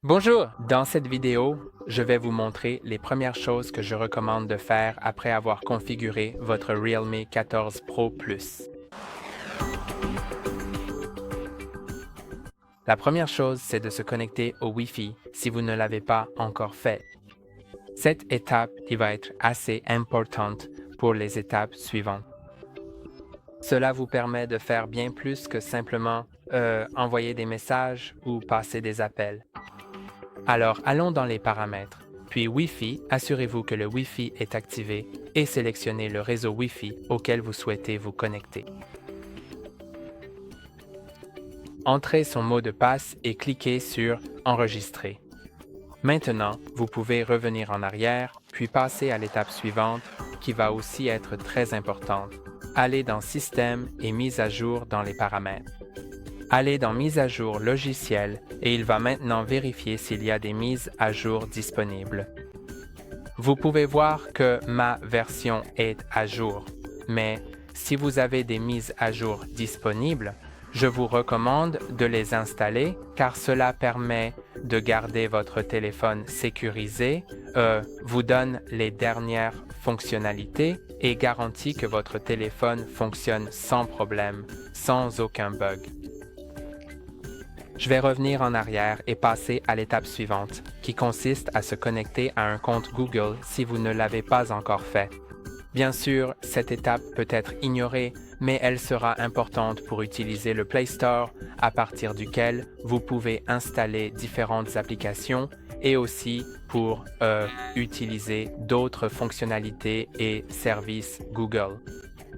Bonjour! Dans cette vidéo, je vais vous montrer les premières choses que je recommande de faire après avoir configuré votre Realme 14 Pro Plus. La première chose, c'est de se connecter au Wi-Fi si vous ne l'avez pas encore fait. Cette étape qui va être assez importante pour les étapes suivantes. Cela vous permet de faire bien plus que simplement envoyer des messages ou passer des appels. Alors, allons dans les paramètres. Puis Wi-Fi, assurez-vous que le Wi-Fi est activé et sélectionnez le réseau Wi-Fi auquel vous souhaitez vous connecter. Entrez son mot de passe et cliquez sur Enregistrer. Maintenant, vous pouvez revenir en arrière, puis passer à l'étape suivante qui va aussi être très importante. Allez dans Système et Mise à jour dans les paramètres. Allez dans Mise à jour logiciel et il va maintenant vérifier s'il y a des mises à jour disponibles. Vous pouvez voir que ma version est à jour, mais si vous avez des mises à jour disponibles, je vous recommande de les installer car cela permet de garder votre téléphone sécurisé, vous donne les dernières fonctionnalités et garantit que votre téléphone fonctionne sans problème, sans aucun bug. Je vais revenir en arrière et passer à l'étape suivante, qui consiste à se connecter à un compte Google si vous ne l'avez pas encore fait. Bien sûr, cette étape peut être ignorée, mais elle sera importante pour utiliser le Play Store, à partir duquel vous pouvez installer différentes applications et aussi pour utiliser d'autres fonctionnalités et services Google.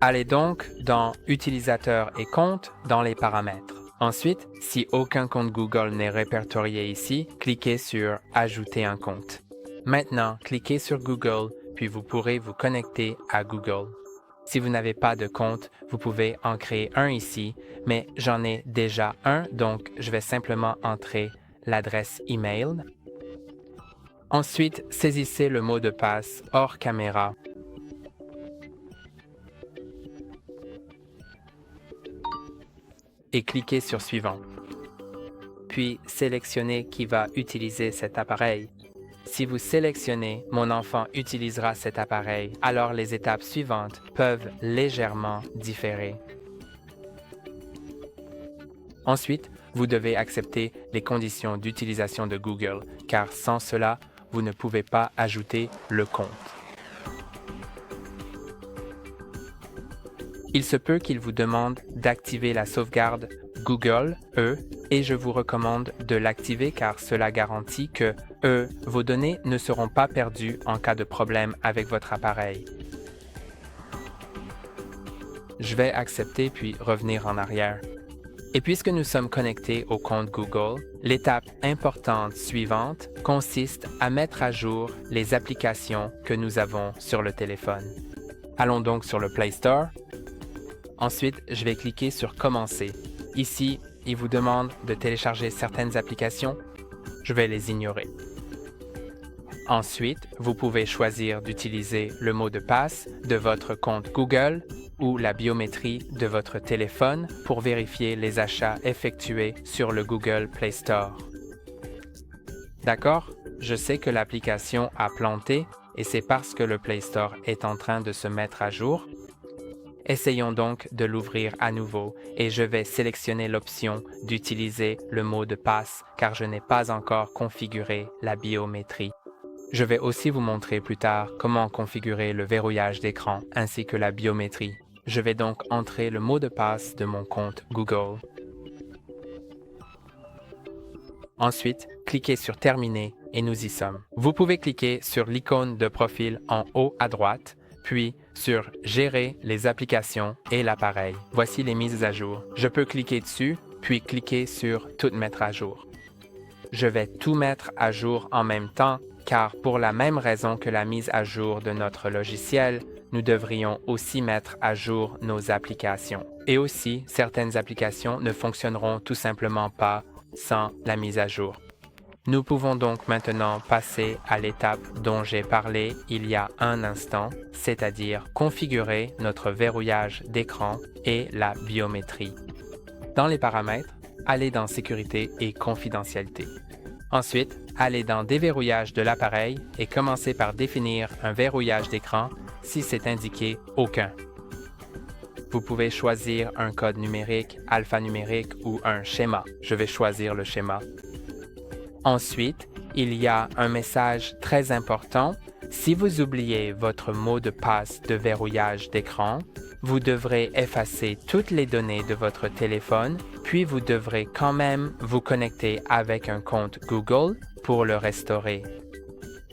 Allez donc dans Utilisateur et compte dans les paramètres. Ensuite, si aucun compte Google n'est répertorié ici, cliquez sur Ajouter un compte. Maintenant, cliquez sur Google, puis vous pourrez vous connecter à Google. Si vous n'avez pas de compte, vous pouvez en créer un ici, mais j'en ai déjà un, donc je vais simplement entrer l'adresse email. Ensuite, saisissez le mot de passe hors caméra. Et cliquez sur Suivant. Puis sélectionnez qui va utiliser cet appareil. Si vous sélectionnez « Mon enfant utilisera cet appareil », alors les étapes suivantes peuvent légèrement différer. Ensuite, vous devez accepter les conditions d'utilisation de Google, car sans cela, vous ne pouvez pas ajouter le compte. Il se peut qu'il vous demande d'activer la sauvegarde Google, et je vous recommande de l'activer car cela garantit que, vos données ne seront pas perdues en cas de problème avec votre appareil. Je vais accepter puis revenir en arrière. Et puisque nous sommes connectés au compte Google, l'étape importante suivante consiste à mettre à jour les applications que nous avons sur le téléphone. Allons donc sur le Play Store. Ensuite, je vais cliquer sur Commencer. Ici, il vous demande de télécharger certaines applications. Je vais les ignorer. Ensuite, vous pouvez choisir d'utiliser le mot de passe de votre compte Google ou la biométrie de votre téléphone pour vérifier les achats effectués sur le Google Play Store. D'accord? Je sais que l'application a planté et c'est parce que le Play Store est en train de se mettre à jour. Essayons donc de l'ouvrir à nouveau et je vais sélectionner l'option d'utiliser le mot de passe car je n'ai pas encore configuré la biométrie. Je vais aussi vous montrer plus tard comment configurer le verrouillage d'écran ainsi que la biométrie. Je vais donc entrer le mot de passe de mon compte Google. Ensuite, cliquez sur Terminer et nous y sommes. Vous pouvez cliquer sur l'icône de profil en haut à droite, puis sur Gérer les applications et l'appareil. Voici les mises à jour. Je peux cliquer dessus, puis cliquer sur Tout mettre à jour. Je vais tout mettre à jour en même temps, car pour la même raison que la mise à jour de notre logiciel, nous devrions aussi mettre à jour nos applications. Et aussi, certaines applications ne fonctionneront tout simplement pas sans la mise à jour. Nous pouvons donc maintenant passer à l'étape dont j'ai parlé il y a un instant, c'est-à-dire configurer notre verrouillage d'écran et la biométrie. Dans les paramètres, allez dans Sécurité et confidentialité. Ensuite, allez dans Déverrouillage de l'appareil et commencez par définir un verrouillage d'écran si c'est indiqué Aucun. Vous pouvez choisir un code numérique, alphanumérique ou un schéma. Je vais choisir le schéma. Ensuite, il y a un message très important. Si vous oubliez votre mot de passe de verrouillage d'écran, vous devrez effacer toutes les données de votre téléphone, puis vous devrez quand même vous connecter avec un compte Google pour le restaurer.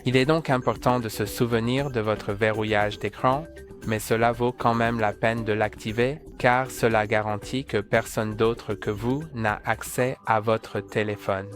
Il est donc important de se souvenir de votre verrouillage d'écran, mais cela vaut quand même la peine de l'activer car cela garantit que personne d'autre que vous n'a accès à votre téléphone.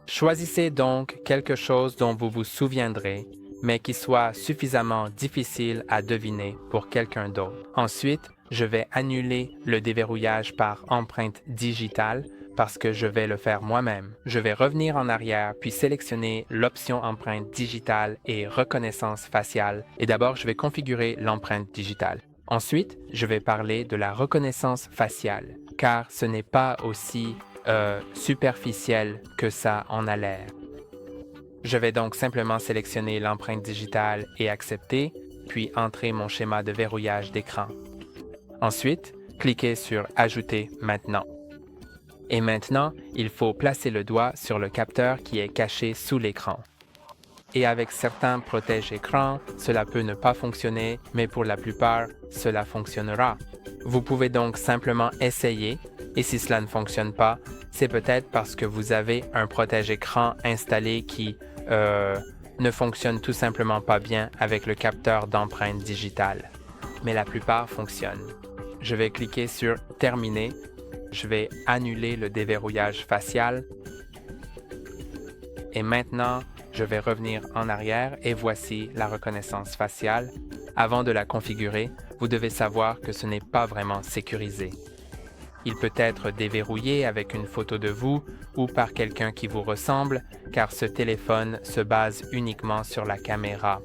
Choisissez donc quelque chose dont vous vous souviendrez, mais qui soit suffisamment difficile à deviner pour quelqu'un d'autre. Ensuite, je vais annuler le déverrouillage par empreinte digitale parce que je vais le faire moi-même. Je vais revenir en arrière puis sélectionner l'option empreinte digitale et reconnaissance faciale et d'abord je vais configurer l'empreinte digitale. Ensuite, je vais parler de la reconnaissance faciale car ce n'est pas aussi superficiel que ça en a l'air. Je vais donc simplement sélectionner l'empreinte digitale et accepter, puis entrer mon schéma de verrouillage d'écran. Ensuite, cliquez sur Ajouter maintenant. Et maintenant, il faut placer le doigt sur le capteur qui est caché sous l'écran. Et avec certains protège-écrans, cela peut ne pas fonctionner, mais pour la plupart, cela fonctionnera. Vous pouvez donc simplement essayer, et si cela ne fonctionne pas, c'est peut-être parce que vous avez un protège-écran installé qui ne fonctionne tout simplement pas bien avec le capteur d'empreinte digitale. Mais la plupart fonctionnent. Je vais cliquer sur Terminer. Je vais annuler le déverrouillage facial. Et maintenant, je vais revenir en arrière et voici la reconnaissance faciale. Avant de la configurer, vous devez savoir que ce n'est pas vraiment sécurisé. Il peut être déverrouillé avec une photo de vous ou par quelqu'un qui vous ressemble, car ce téléphone se base uniquement sur la caméra.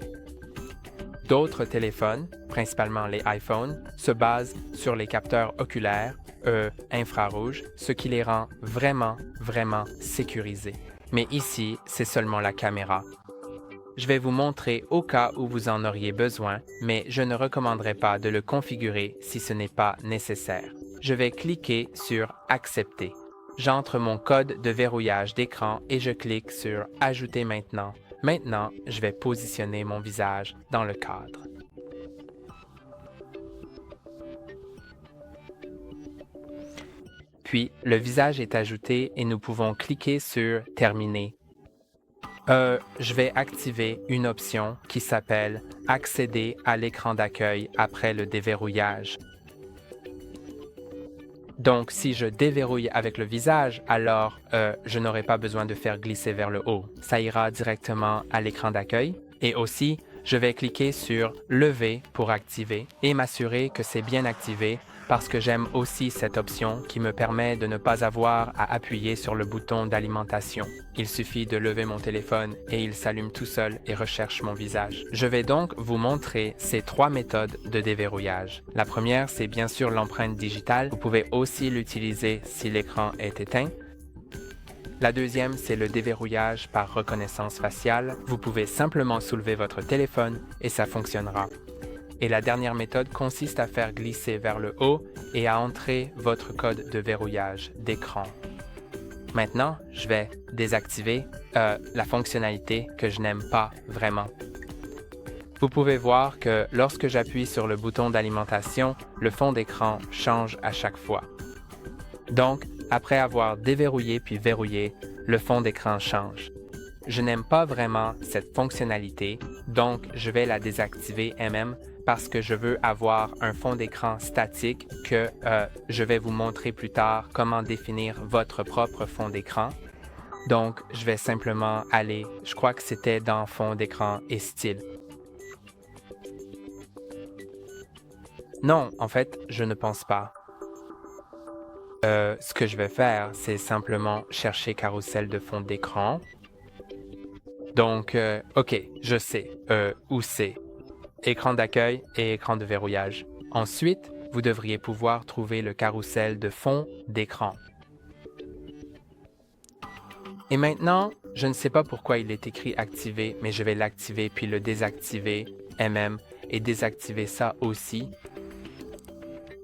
D'autres téléphones, principalement les iPhones, se basent sur les capteurs oculaires, infrarouges, ce qui les rend vraiment sécurisés. Mais ici, c'est seulement la caméra. Je vais vous montrer au cas où vous en auriez besoin, mais je ne recommanderais pas de le configurer si ce n'est pas nécessaire. Je vais cliquer sur Accepter. J'entre mon code de verrouillage d'écran et je clique sur Ajouter maintenant. Maintenant, je vais positionner mon visage dans le cadre. Puis, le visage est ajouté et nous pouvons cliquer sur Terminer. Je vais activer une option qui s'appelle Accéder à l'écran d'accueil après le déverrouillage. Donc, si je déverrouille avec le visage, alors je n'aurai pas besoin de faire glisser vers le haut. Ça ira directement à l'écran d'accueil. Et aussi, je vais cliquer sur Lever pour activer et m'assurer que c'est bien activé parce que j'aime aussi cette option qui me permet de ne pas avoir à appuyer sur le bouton d'alimentation. Il suffit de lever mon téléphone et il s'allume tout seul et recherche mon visage. Je vais donc vous montrer ces 3 méthodes de déverrouillage. La première, c'est bien sûr l'empreinte digitale. Vous pouvez aussi l'utiliser si l'écran est éteint. La deuxième, c'est le déverrouillage par reconnaissance faciale. Vous pouvez simplement soulever votre téléphone et ça fonctionnera. Et la dernière méthode consiste à faire glisser vers le haut et à entrer votre code de verrouillage d'écran. Maintenant, je vais désactiver la fonctionnalité que je n'aime pas vraiment. Vous pouvez voir que lorsque j'appuie sur le bouton d'alimentation, le fond d'écran change à chaque fois. Donc, après avoir déverrouillé puis verrouillé, le fond d'écran change. Je n'aime pas vraiment cette fonctionnalité, donc je vais la désactiver elle-même parce que je veux avoir un fond d'écran statique que je vais vous montrer plus tard comment définir votre propre fond d'écran. Donc, je vais simplement aller, je crois que c'était dans fond d'écran et style. Non, en fait, je ne pense pas. Ce que je vais faire, c'est simplement chercher carrousel de fond d'écran. Donc, OK, je sais où c'est. Écran d'accueil et écran de verrouillage. Ensuite, vous devriez pouvoir trouver le carrousel de fond d'écran. Et maintenant, je ne sais pas pourquoi il est écrit activer, mais je vais l'activer puis le désactiver, et désactiver ça aussi.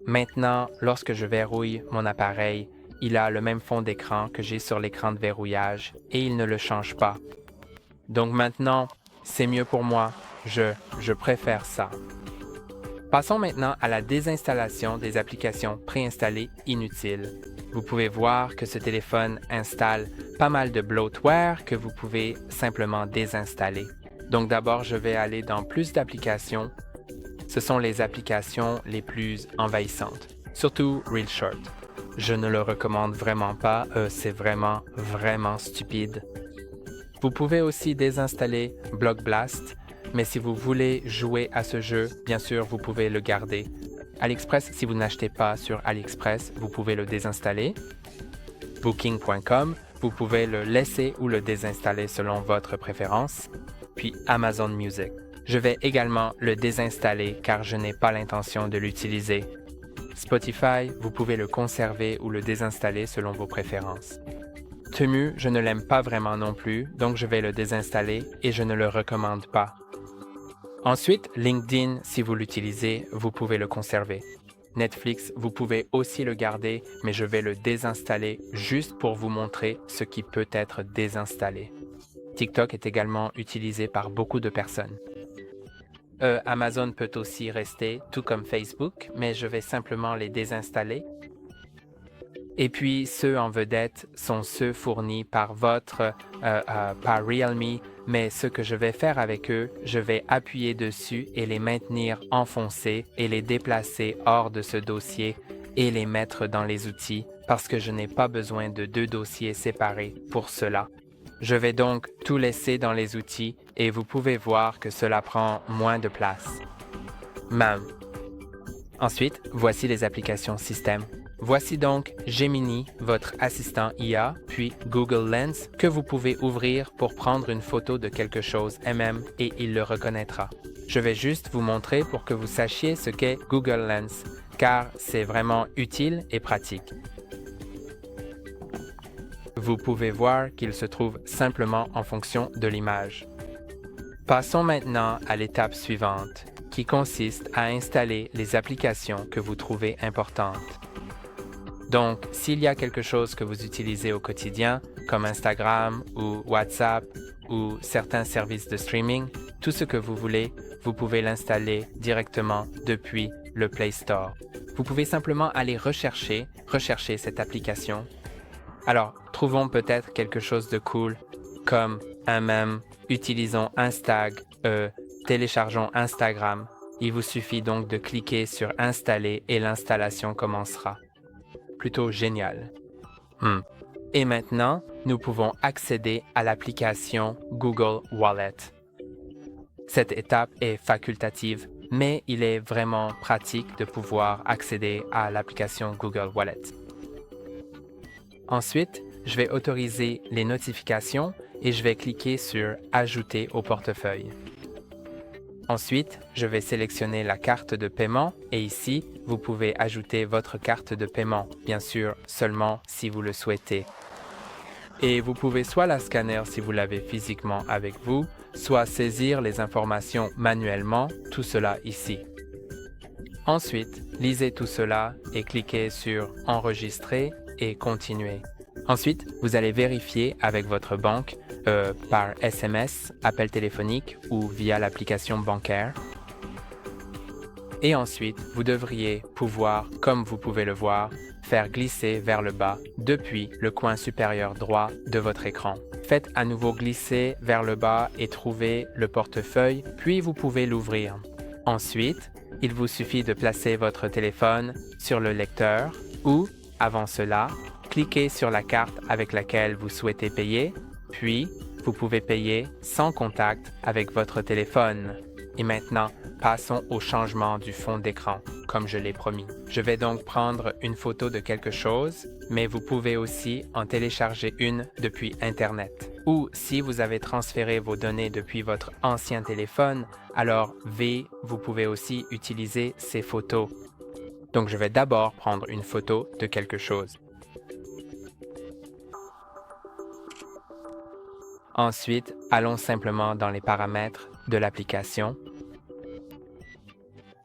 Maintenant, lorsque je verrouille mon appareil, il a le même fond d'écran que j'ai sur l'écran de verrouillage et il ne le change pas. Donc maintenant, c'est mieux pour moi. Je préfère ça. Passons maintenant à la désinstallation des applications préinstallées inutiles. Vous pouvez voir que ce téléphone installe pas mal de bloatware que vous pouvez simplement désinstaller. Donc d'abord, je vais aller dans plus d'applications. Ce sont les applications les plus envahissantes, surtout ReelShort. Je ne le recommande vraiment pas, c'est vraiment stupide. Vous pouvez aussi désinstaller Block Blast, mais si vous voulez jouer à ce jeu, bien sûr, vous pouvez le garder. AliExpress, si vous n'achetez pas sur AliExpress, vous pouvez le désinstaller. Booking.com, vous pouvez le laisser ou le désinstaller selon votre préférence. Puis Amazon Music. Je vais également le désinstaller car je n'ai pas l'intention de l'utiliser. Spotify, vous pouvez le conserver ou le désinstaller selon vos préférences. Temu, je ne l'aime pas vraiment non plus, donc je vais le désinstaller et je ne le recommande pas. Ensuite, LinkedIn, si vous l'utilisez, vous pouvez le conserver. Netflix, vous pouvez aussi le garder, mais je vais le désinstaller juste pour vous montrer ce qui peut être désinstallé. TikTok est également utilisé par beaucoup de personnes. Amazon peut aussi rester, tout comme Facebook, mais je vais simplement les désinstaller. Et puis, ceux en vedette sont ceux fournis par par Realme, mais ce que je vais faire avec eux, je vais appuyer dessus et les maintenir enfoncés et les déplacer hors de ce dossier et les mettre dans les outils parce que je n'ai pas besoin de deux dossiers séparés pour cela. Je vais donc tout laisser dans les outils et vous pouvez voir que cela prend moins de place. Ensuite, voici les applications système. Voici donc Gemini, votre assistant IA, puis Google Lens que vous pouvez ouvrir pour prendre une photo de quelque chose et il le reconnaîtra. Je vais juste vous montrer pour que vous sachiez ce qu'est Google Lens, car c'est vraiment utile et pratique. Vous pouvez voir qu'il se trouve simplement en fonction de l'image. Passons maintenant à l'étape suivante, qui consiste à installer les applications que vous trouvez importantes. Donc, s'il y a quelque chose que vous utilisez au quotidien, comme Instagram ou WhatsApp ou certains services de streaming, tout ce que vous voulez, vous pouvez l'installer directement depuis le Play Store. Vous pouvez simplement aller rechercher cette application. Alors, trouvons peut-être quelque chose de cool, comme un mème, utilisons téléchargeons Instagram. Il vous suffit donc de cliquer sur Installer et l'installation commencera. Plutôt génial. Et maintenant, nous pouvons accéder à l'application Google Wallet. Cette étape est facultative, mais il est vraiment pratique de pouvoir accéder à l'application Google Wallet. Ensuite, je vais autoriser les notifications et je vais cliquer sur « Ajouter au portefeuille ». Ensuite, je vais sélectionner la carte de paiement et ici, vous pouvez ajouter votre carte de paiement, bien sûr, seulement si vous le souhaitez. Et vous pouvez soit la scanner si vous l'avez physiquement avec vous, soit saisir les informations manuellement, tout cela ici. Ensuite, lisez tout cela et cliquez sur « Enregistrer » et « Continuer ». Ensuite, vous allez vérifier avec votre banque par SMS, appel téléphonique ou via l'application bancaire. Et ensuite, vous devriez pouvoir, comme vous pouvez le voir, faire glisser vers le bas depuis le coin supérieur droit de votre écran. Faites à nouveau glisser vers le bas et trouvez le portefeuille, puis vous pouvez l'ouvrir. Ensuite, il vous suffit de placer votre téléphone sur le lecteur ou, avant cela, cliquez sur la carte avec laquelle vous souhaitez payer, puis vous pouvez payer sans contact avec votre téléphone. Et maintenant, passons au changement du fond d'écran, comme je l'ai promis. Je vais donc prendre une photo de quelque chose, mais vous pouvez aussi en télécharger une depuis Internet. Ou si vous avez transféré vos données depuis votre ancien téléphone, alors vous pouvez aussi utiliser ces photos. Donc je vais d'abord prendre une photo de quelque chose. Ensuite, allons simplement dans les paramètres de l'application.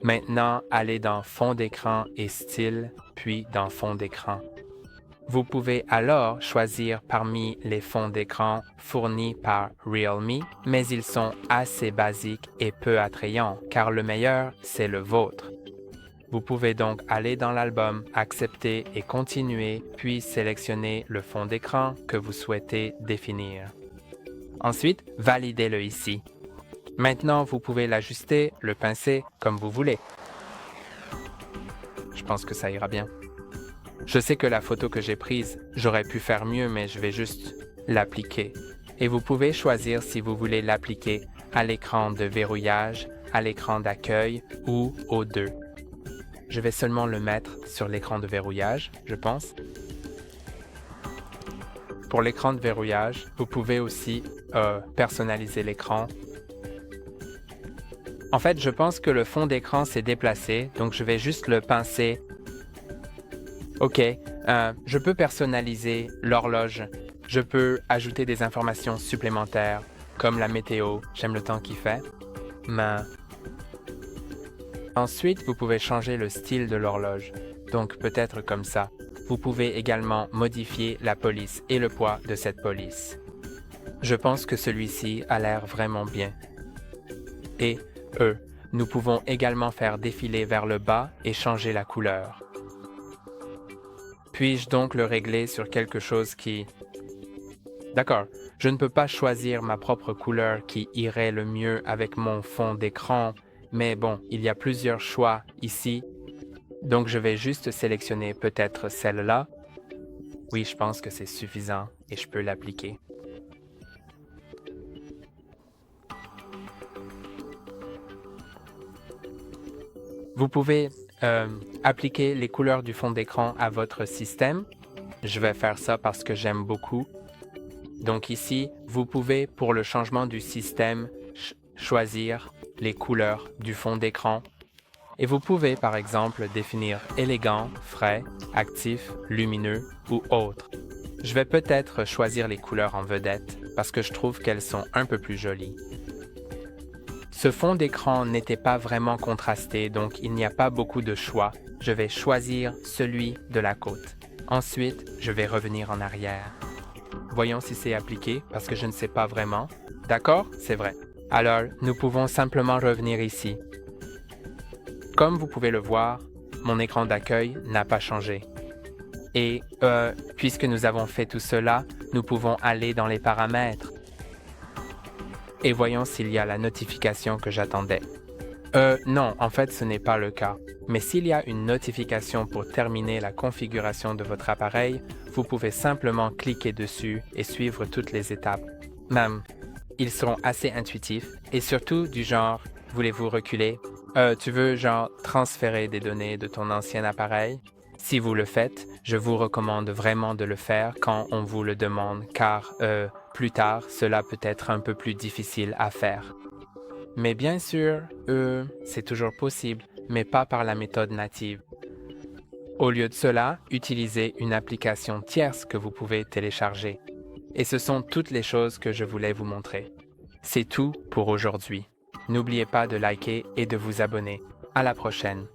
Maintenant, allez dans Fond d'écran et Style, puis dans Fond d'écran. Vous pouvez alors choisir parmi les fonds d'écran fournis par Realme, mais ils sont assez basiques et peu attrayants, car le meilleur, c'est le vôtre. Vous pouvez donc aller dans l'album, accepter et continuer, puis sélectionner le fond d'écran que vous souhaitez définir. Ensuite, validez-le ici. Maintenant, vous pouvez l'ajuster, le pincer comme vous voulez. Je pense que ça ira bien. Je sais que la photo que j'ai prise, j'aurais pu faire mieux, mais je vais juste l'appliquer. Et vous pouvez choisir si vous voulez l'appliquer à l'écran de verrouillage, à l'écran d'accueil ou aux deux. Je vais seulement le mettre sur l'écran de verrouillage, je pense. Pour l'écran de verrouillage, vous pouvez aussi personnaliser l'écran. En fait, je pense que le fond d'écran s'est déplacé, donc je vais juste le pincer. OK, je peux personnaliser l'horloge. Je peux ajouter des informations supplémentaires, comme la météo. J'aime le temps qu'il fait. Mais... Ensuite, vous pouvez changer le style de l'horloge. Donc peut-être comme ça. Vous pouvez également modifier la police et le poids de cette police. Je pense que celui-ci a l'air vraiment bien. Et nous pouvons également faire défiler vers le bas et changer la couleur. Puis-je donc le régler sur quelque chose qui... D'accord, je ne peux pas choisir ma propre couleur qui irait le mieux avec mon fond d'écran, mais bon, il y a plusieurs choix ici. Donc je vais juste sélectionner peut-être celle-là. Oui, je pense que c'est suffisant et je peux l'appliquer. Vous pouvez appliquer les couleurs du fond d'écran à votre système. Je vais faire ça parce que j'aime beaucoup. Donc ici, vous pouvez, pour le changement du système, choisir les couleurs du fond d'écran. Et vous pouvez, par exemple, définir élégant, frais, actif, lumineux ou autre. Je vais peut-être choisir les couleurs en vedette parce que je trouve qu'elles sont un peu plus jolies. Ce fond d'écran n'était pas vraiment contrasté, donc il n'y a pas beaucoup de choix. Je vais choisir celui de la côte. Ensuite, je vais revenir en arrière. Voyons si c'est appliqué, parce que je ne sais pas vraiment. D'accord? C'est vrai. Alors, nous pouvons simplement revenir ici. Comme vous pouvez le voir, mon écran d'accueil n'a pas changé. Et puisque nous avons fait tout cela, nous pouvons aller dans les paramètres. Et voyons s'il y a la notification que j'attendais. Non, en fait, ce n'est pas le cas. Mais s'il y a une notification pour terminer la configuration de votre appareil, vous pouvez simplement cliquer dessus et suivre toutes les étapes. Même, ils seront assez intuitifs et surtout du genre, voulez-vous reculer? Tu veux genre transférer des données de ton ancien appareil? Si vous le faites, je vous recommande vraiment de le faire quand on vous le demande, car plus tard, cela peut être un peu plus difficile à faire. Mais bien sûr, c'est toujours possible, mais pas par la méthode native. Au lieu de cela, utilisez une application tierce que vous pouvez télécharger. Et ce sont toutes les choses que je voulais vous montrer. C'est tout pour aujourd'hui. N'oubliez pas de liker et de vous abonner. À la prochaine.